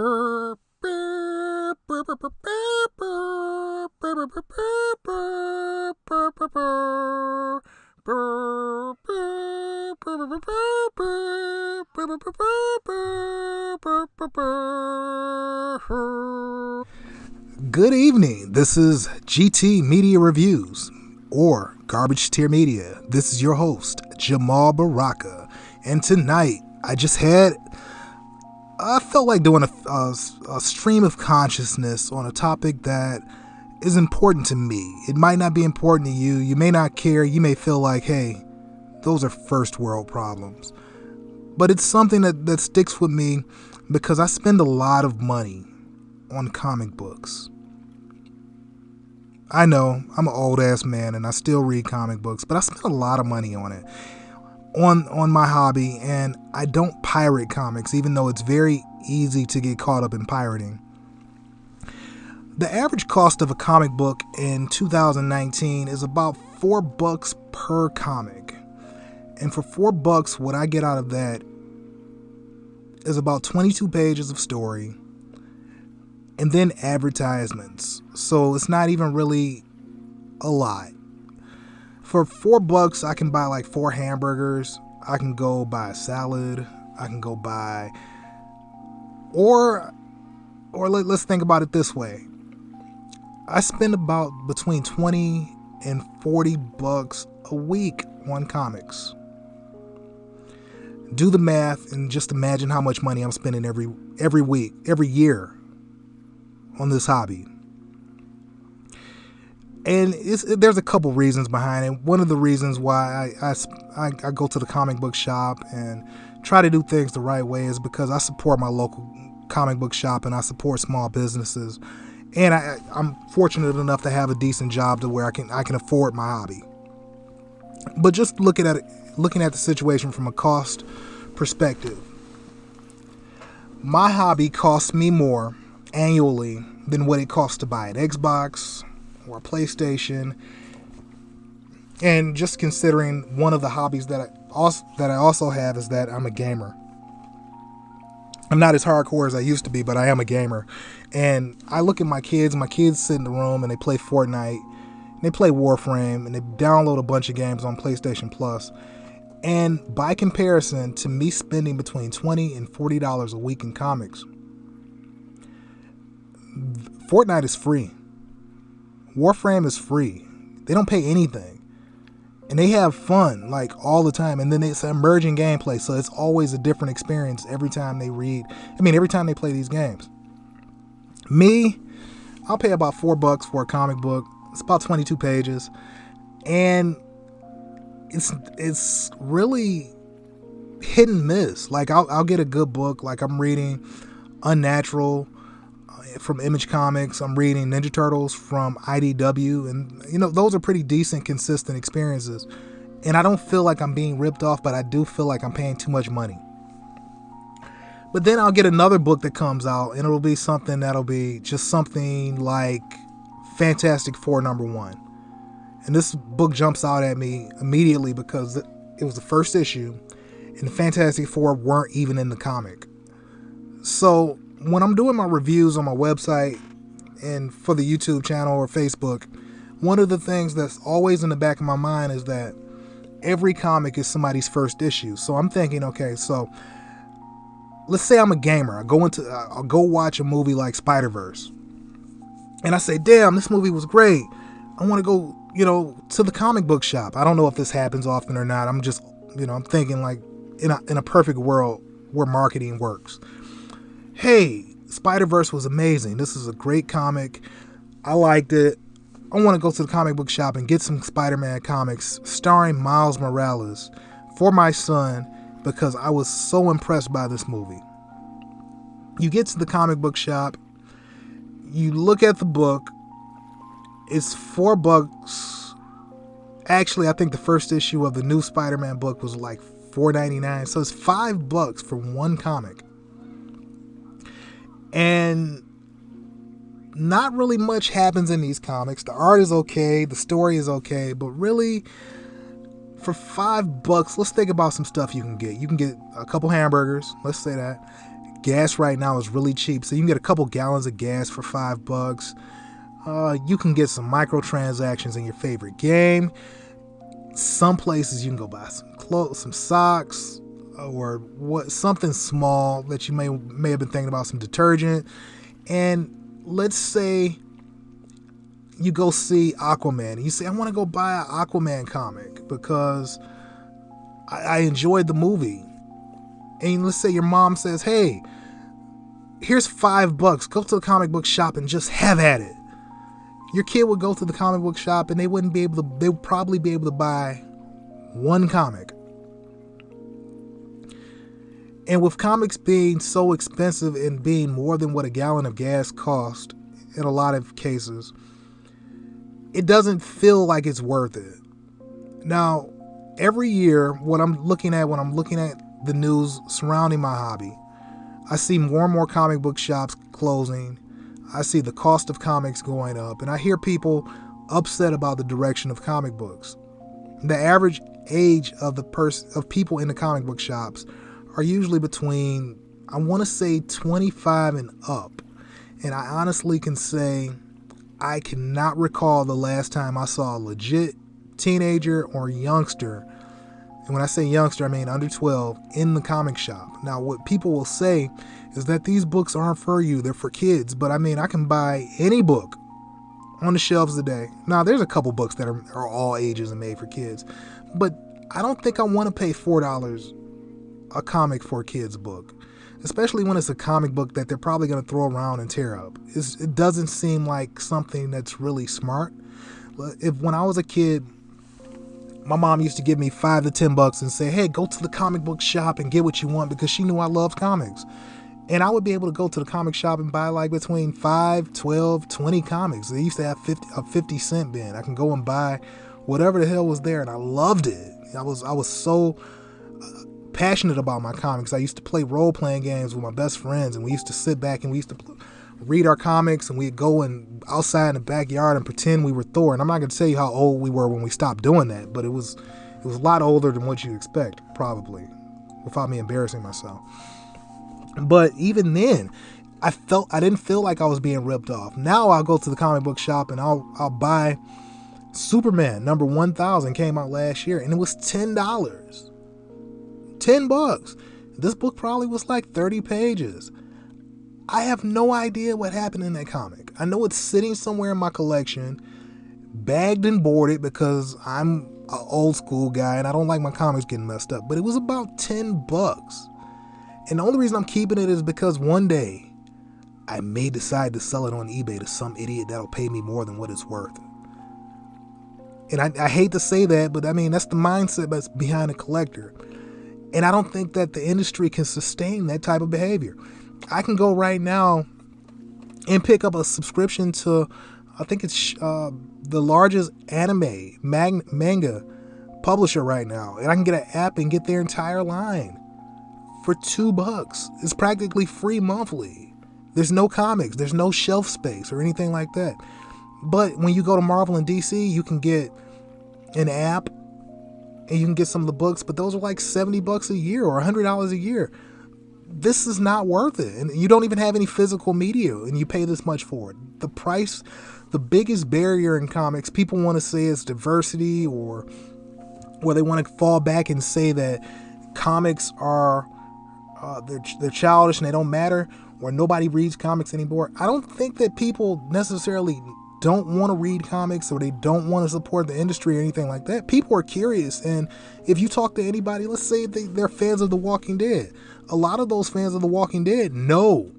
Good evening. This is GT Media Reviews, or Garbage Tier Media. This is your host, Jamal Baraka. And tonight, I felt like doing a stream of consciousness on a topic that is important to me. It might not be important to you. You may not care. You may feel like, hey, those are first world problems. But it's something that sticks with me because I spend a lot of money on comic books. I know, I'm an old ass man and I still read comic books, but I spend a lot of money on it, on my hobby, and I don't pirate comics, even though it's very easy to get caught up in pirating. The average cost of a comic book in 2019 is about $4 per comic. And for $4, what I get out of that is about 22 pages of story, and then advertisements. So it's not even really a lot. For $4, I can buy like 4 hamburgers. I can go buy a salad. I can go buy, or let's think about it this way. I spend about between $20 and $40 a week on comics. Do the math and just imagine how much money I'm spending every week, every year on this hobby. And there's a couple reasons behind it. One of the reasons why I go to the comic book shop and try to do things the right way is because I support my local comic book shop and I support small businesses. And I'm fortunate enough to have a decent job to where I can afford my hobby. But just looking at the situation from a cost perspective, my hobby costs me more annually than what it costs to buy an Xbox or a PlayStation. And just considering one of the hobbies that I also have is that I'm a gamer. I'm not as hardcore as I used to be, but I am a gamer. And I look at my kids sit in the room and they play Fortnite, and they play Warframe, and they download a bunch of games on PlayStation Plus. And by comparison to me spending between $20 and $40 a week in comics, Fortnite is free. Warframe is free. They don't pay anything. And they have fun like all the time. And then it's emerging gameplay, so it's always a different experience every time they play these games. Me, I'll pay about $4 for a comic book. It's about 22 pages. And it's really hit and miss. Like I'll get a good book, like I'm reading Unnatural from Image Comics. I'm reading Ninja Turtles from IDW, and those are pretty decent, consistent experiences. And I don't feel like I'm being ripped off, but I do feel like I'm paying too much money. But then I'll get another book that comes out, and it'll be something that'll be just something like Fantastic Four #1. And this book jumps out at me immediately because it was the first issue, and the Fantastic Four weren't even in the comic. So when I'm doing my reviews on my website and for the YouTube channel or Facebook, one of the things that's always in the back of my mind is that every comic is somebody's first issue. So I'm thinking, okay, so let's say I'm a gamer. I'll go watch a movie like Spider-Verse, and I say, damn, this movie was great. I want to go, to the comic book shop. I don't know if this happens often or not. I'm just, I'm thinking like in a perfect world where marketing works. Hey, Spider-Verse was amazing. This is a great comic. I liked it. I want to go to the comic book shop and get some Spider-Man comics starring Miles Morales for my son because I was so impressed by this movie. You get to the comic book shop, you look at the book, it's $4. Actually, I think the first issue of the new Spider-Man book was like $4.99, so it's $5 for one comic. And not really much happens in these comics. The art is okay, the story is okay, but really, for $5, let's think about some stuff you can get. You can get a couple hamburgers, let's say that. gas right now is really cheap, so you can get a couple gallons of gas for $5. You can get some microtransactions in your favorite game. Some places you can go buy some clothes, some socks, or something small that you may have been thinking about, some detergent. And let's say you go see Aquaman, and you say, I want to go buy an Aquaman comic because I enjoyed the movie. And let's say your mom says, hey, here's $5. Go to the comic book shop and just have at it. Your kid would go to the comic book shop and they would probably be able to buy one comic. And with comics being so expensive and being more than what a gallon of gas cost in a lot of cases, it doesn't feel like it's worth it. Now, every year, when I'm looking at the news surrounding my hobby, I see more and more comic book shops closing. I see the cost of comics going up, and I hear people upset about the direction of comic books. The average age of people in the comic book shops are usually between, I want to say, 25 and up. And I honestly can say I cannot recall the last time I saw a legit teenager or youngster, and when I say youngster, I mean under 12, in the comic shop. Now, what people will say is that these books aren't for you, they're for kids. But I mean, I can buy any book on the shelves today. Now, there's a couple books that are all ages and made for kids, but I don't think I want to pay $4 a comic for a kid's book, especially when it's a comic book that they're probably going to throw around and tear up. It doesn't seem like something that's really smart. When I was a kid, my mom used to give me $5 to $10 and say, hey, go to the comic book shop and get what you want, because she knew I loved comics. And I would be able to go to the comic shop and buy like between 5, 12, 20 comics. They used to have a 50-cent bin. I can go and buy whatever the hell was there, and I loved it. I was so passionate about my comics. I used to play role-playing games with my best friends, and we used to sit back and we used to read our comics, and we'd go and outside in the backyard and pretend we were Thor. And I'm not going to tell you how old we were when we stopped doing that, but it was a lot older than what you expect, probably, without me embarrassing myself. But even then, I didn't feel like I was being ripped off. Now I'll go to the comic book shop and I'll buy Superman number 1000, came out last year, and it was $10. $10. This book probably was like 30 pages. I have no idea what happened in that comic. I know it's sitting somewhere in my collection, bagged and boarded, because I'm an old school guy and I don't like my comics getting messed up. But it was about $10. And the only reason I'm keeping it is because one day I may decide to sell it on eBay to some idiot that'll pay me more than what it's worth. And I hate to say that, but I mean, that's the mindset that's behind a collector. And I don't think that the industry can sustain that type of behavior. I can go right now and pick up a subscription to, I think it's the largest anime manga publisher right now. And I can get an app and get their entire line for $2. It's practically free monthly. There's no comics. There's no shelf space or anything like that. But when you go to Marvel and DC, you can get an app and you can get some of the books, but those are like $70 a year or $100 a year. This is not worth it. And you don't even have any physical media and you pay this much for it. The price, the biggest barrier in comics, people want to say is diversity, or they want to fall back and say that comics are they're childish and they don't matter, or nobody reads comics anymore. I don't think that people necessarily don't want to read comics or they don't want to support the industry or anything like that. People are curious, and if you talk to anybody, let's say they're fans of The Walking Dead, a lot of those fans of The Walking Dead know,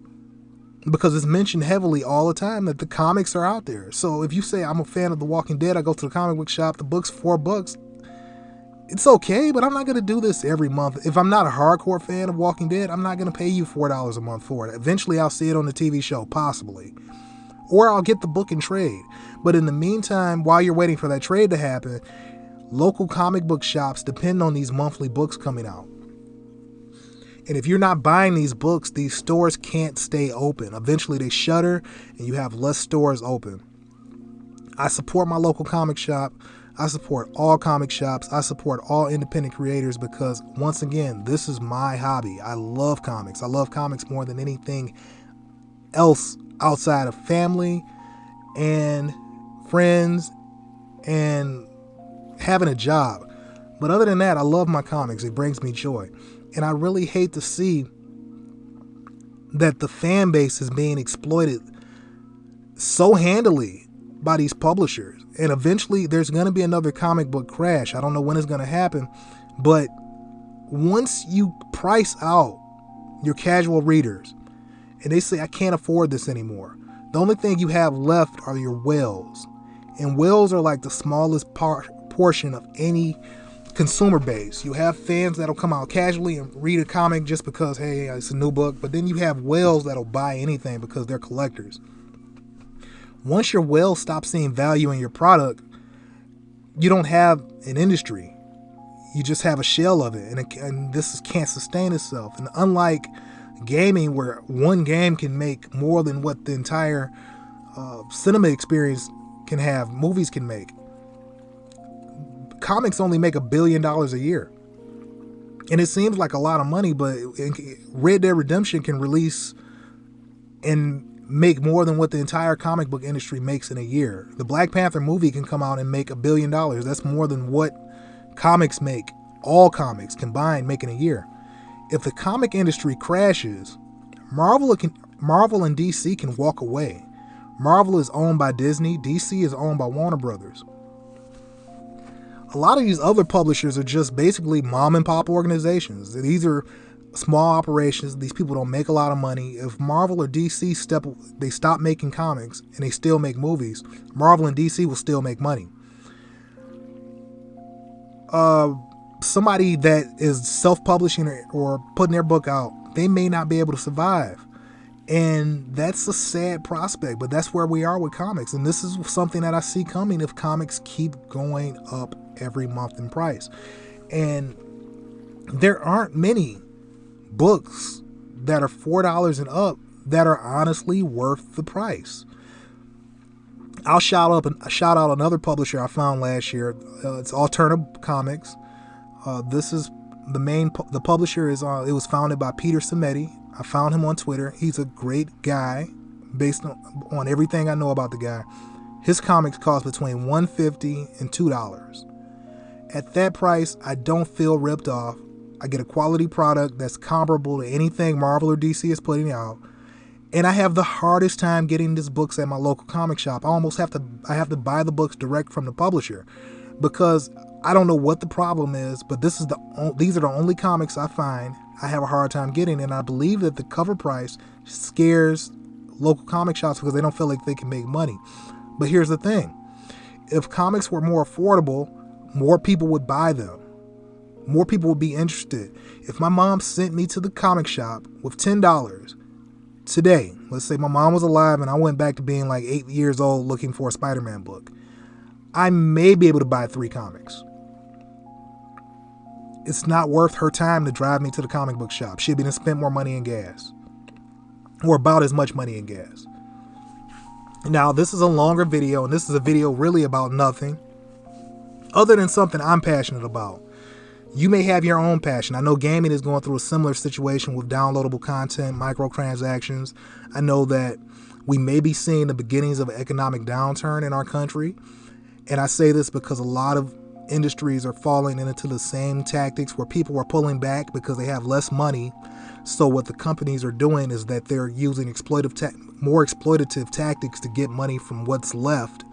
because it's mentioned heavily all the time, that the comics are out there. So if you say I'm a fan of The Walking Dead, I go to the comic book shop, the book's $4, it's okay, but I'm not going to do this every month. If I'm not a hardcore fan of Walking Dead, I'm not going to pay you $4 a month for it. Eventually I'll see it on the TV show, possibly. Or I'll get the book in trade. But in the meantime, while you're waiting for that trade to happen, local comic book shops depend on these monthly books coming out. And if you're not buying these books, these stores can't stay open. Eventually they shutter and you have less stores open. I support my local comic shop. I support all comic shops. I support all independent creators because, once again, this is my hobby. I love comics. I love comics more than anything else outside of family and friends and having a job. But other than that, I love my comics. It brings me joy. And I really hate to see that the fan base is being exploited so handily by these publishers. And eventually there's going to be another comic book crash. I don't know when it's going to happen. But once you price out your casual readers and they say, I can't afford this anymore, the only thing you have left are your whales. And whales are like the smallest portion of any consumer base. You have fans that'll come out casually and read a comic just because, hey, it's a new book. But then you have whales that'll buy anything because they're collectors. Once your whale stops seeing value in your product, you don't have an industry. You just have a shell of it. And this can't sustain itself. And unlike gaming, where one game can make more than what the entire cinema experience can have, movies can make, comics only make $1 billion a year. And it seems like a lot of money, but Red Dead Redemption can release and make more than what the entire comic book industry makes in a year. The Black Panther movie can come out and make $1 billion. That's more than what comics make, all comics combined, make in a year. If the comic industry crashes, Marvel and DC can walk away. Marvel is owned by Disney. DC is owned by Warner Brothers. A lot of these other publishers are just basically mom and pop organizations. These are small operations. These people don't make a lot of money. If Marvel or DC stop making comics and they still make movies, Marvel and DC will still make money. Somebody that is self-publishing or putting their book out, they may not be able to survive. And that's a sad prospect, but that's where we are with comics. And this is something that I see coming if comics keep going up every month in price. And there aren't many books that are $4 and up that are honestly worth the price. I'll shout out another publisher I found last year. It's Alternative Comics. This is the publisher is it was founded by Peter Simeti. I found him on Twitter. He's a great guy based on everything I know about the guy. His comics cost between $1.50 and $2. At that price, I don't feel ripped off. I get a quality product that's comparable to anything Marvel or DC is putting out. And I have the hardest time getting these books at my local comic shop. I have to buy the books direct from the publisher because I don't know what the problem is, but these are the only comics I find I have a hard time getting, and I believe that the cover price scares local comic shops because they don't feel like they can make money. But here's the thing. If comics were more affordable, more people would buy them. More people would be interested. If my mom sent me to the comic shop with $10 today, let's say my mom was alive and I went back to being like 8 years old looking for a Spider-Man book, I may be able to buy 3 comics. It's not worth her time to drive me to the comic book shop. She'd be to spend more money in gas. Or about as much money in gas. Now, this is a longer video, and this is a video really about nothing other than something I'm passionate about. You may have your own passion. I know gaming is going through a similar situation with downloadable content, microtransactions. I know that we may be seeing the beginnings of an economic downturn in our country. And I say this because a lot of industries are falling into the same tactics where people are pulling back because they have less money. So what the companies are doing is that they're using more exploitative tactics to get money from what's left.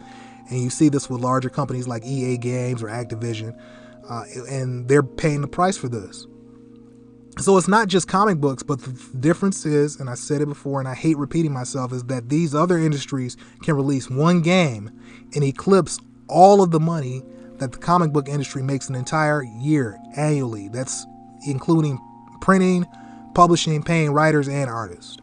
And you see this with larger companies like EA Games or Activision, and they're paying the price for this. So it's not just comic books, but the difference is, and I said it before and I hate repeating myself, is that these other industries can release one game and eclipse all of the money that the comic book industry makes an entire year annually. That's including printing, publishing, paying writers and artists.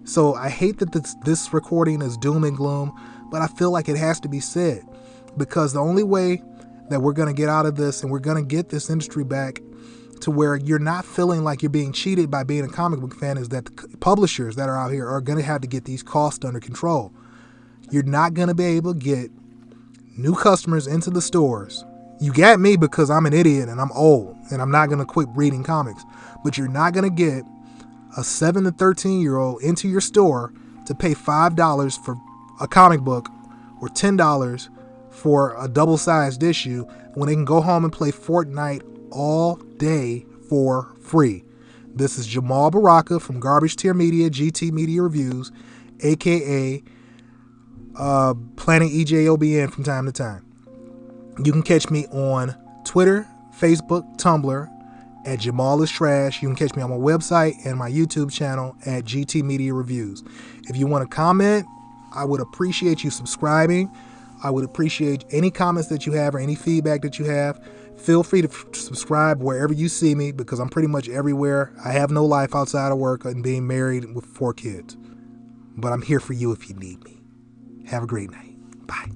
So I hate that this recording is doom and gloom, but I feel like it has to be said because the only way that we're going to get out of this and we're going to get this industry back to where you're not feeling like you're being cheated by being a comic book fan is that the publishers that are out here are going to have to get these costs under control. You're not going to be able to get new customers into the stores. You got me because I'm an idiot and I'm old and I'm not going to quit reading comics. But you're not going to get a 7 to 13-year-old into your store to pay $5 for a comic book or $10 for a double-sized issue when they can go home and play Fortnite all day for free. This is Jamal Baraka from Garbage Tier Media, GT Media Reviews, aka Planet EJOBN from time to time. You can catch me on Twitter, Facebook, Tumblr at Jamal is Trash. You can catch me on my website and my YouTube channel at GT Media Reviews. If you want to comment, I would appreciate you subscribing. I would appreciate any comments that you have or any feedback that you have. Feel free to subscribe wherever you see me because I'm pretty much everywhere. I have no life outside of work and being married with 4 kids. But I'm here for you if you need me. Have a great night. Bye.